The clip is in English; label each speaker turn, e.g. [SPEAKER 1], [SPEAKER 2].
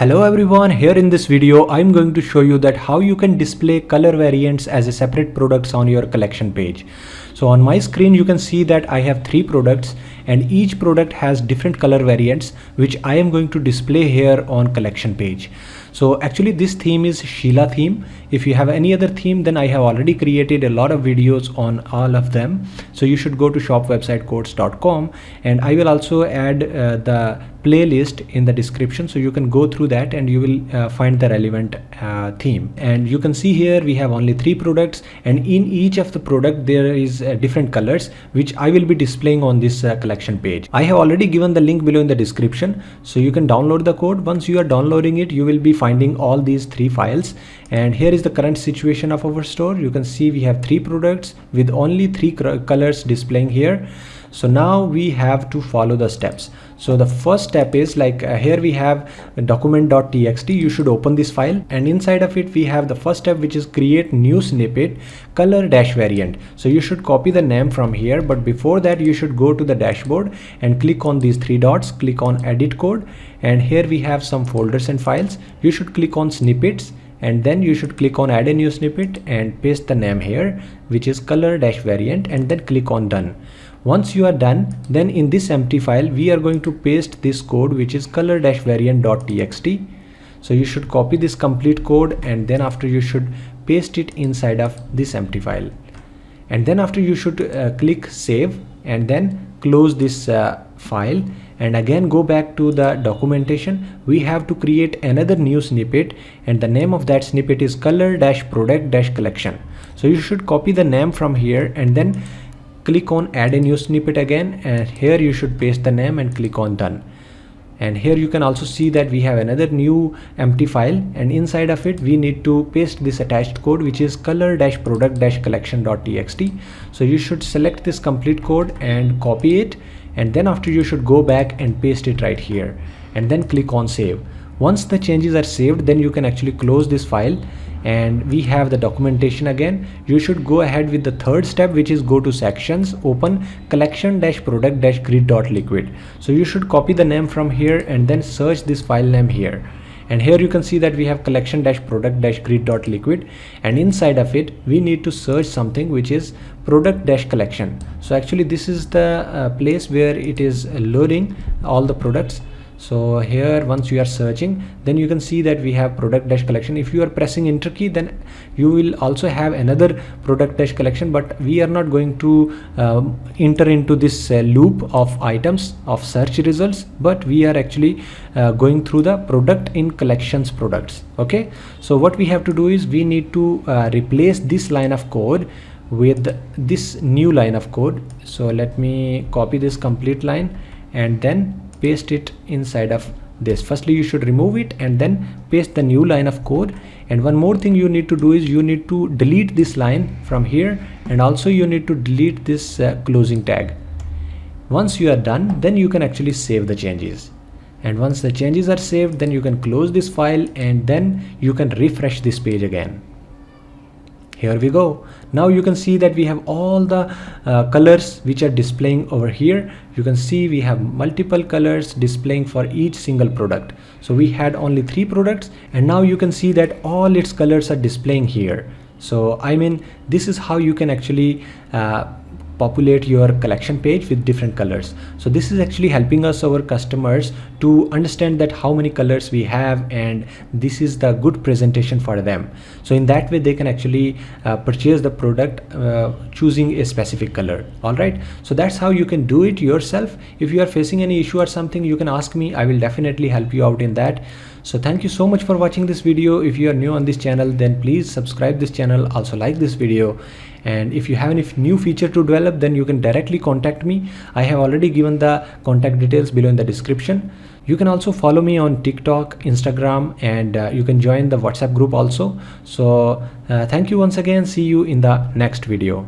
[SPEAKER 1] Hello everyone, here in this video I'm going to show you that how you can display color variants as a separate products on your collection page. So on my screen you can see that I have 3 products and each product has different color variants which I am going to display here on collection page. So actually this theme is Shella theme. If you have any other theme, then I have already created a lot of videos on all of them. So you should go to shopwebsitecourse.com and I will also add the playlist in the description, so you can go through that and you will find the relevant theme. And you can see here we have only 3 products, and in each of the product there is different colors which I will be displaying on this collection page. I have already given the link below in the description, so you can download the code. Once you are downloading it, you will be finding all these 3 files. And here is the current situation of our store. You can see we have 3 products with only 3 colors displaying here. So now we have to follow the steps. So the first step is here we have document.txt. You should open this file, and inside of it we have the first step, which is create new snippet color dash variant. So you should copy the name from here, but before that you should go to the dashboard and click on these 3 dots, click on edit code, and here we have some folders and files. You should click on snippets, and then you should click on add a new snippet and paste the name here, which is color dash variant, and then click on done. Once you are done, then in this empty file we are going to paste this code, which is color dash variant.txt. so you should copy this complete code, and then after you should paste it inside of this empty file, and then after you should click save and then close this file, and again go back to the documentation. We have to create another new snippet, and the name of that snippet is color dash product dash collection. So you should copy the name from here and then click on add a new snippet again, and here you should paste the name and click on done. And here you can also see that we have another new empty file, and inside of it we need to paste this attached code, which is color dash product dash collection.txt. so you should select this complete code and copy it, and then after you should go back and paste it right here and then click on save. Once the changes are saved, then you can actually close this file, and we have the documentation again. You should go ahead with the third step, which is go to sections, open collection dash product dash grid.liquid. so you should copy the name from here and then search this file name here, and here you can see that we have collection dash product dash grid.liquid, and inside of it we need to search something which is product dash collection. So actually this is the place where it is loading all the products. So here once you are searching, then you can see that we have product dash collection. If you are pressing enter key, then you will also have another product dash collection, but we are not going to enter into this loop of items of search results, but we are actually going through the product in collections products. Okay, so what we have to do is we need to replace this line of code with this new line of code. So let me copy this complete line and then paste it inside of this. Firstly you should remove it and then paste the new line of code. And one more thing you need to do is you need to delete this line from here, and also you need to delete this closing tag. Once you are done, then you can actually save the changes, and once the changes are saved, then you can close this file and then you can refresh this page again. Here we go. Now you can see that we have all the colors which are displaying over here. You can see we have multiple colors displaying for each single product. So we had only 3 products, and now you can see that all its colors are displaying here. So I mean, this is how you can actually populate your collection page with different colors. So this is actually helping us, our customers, to understand that how many colors we have, and this is the good presentation for them. So in that way they can actually purchase the product choosing a specific color. All right, so that's how you can do it yourself. If you are facing any issue or something, you can ask me. I will definitely help you out in that. So thank you so much for watching this video. If you are new on this channel, then please subscribe this channel, also like this video. And if you have any new feature to develop, then you can directly contact me. I have already given the contact details below in the description. You can also follow me on TikTok, Instagram, and you can join the WhatsApp group also. So thank you once again. See you in the next video.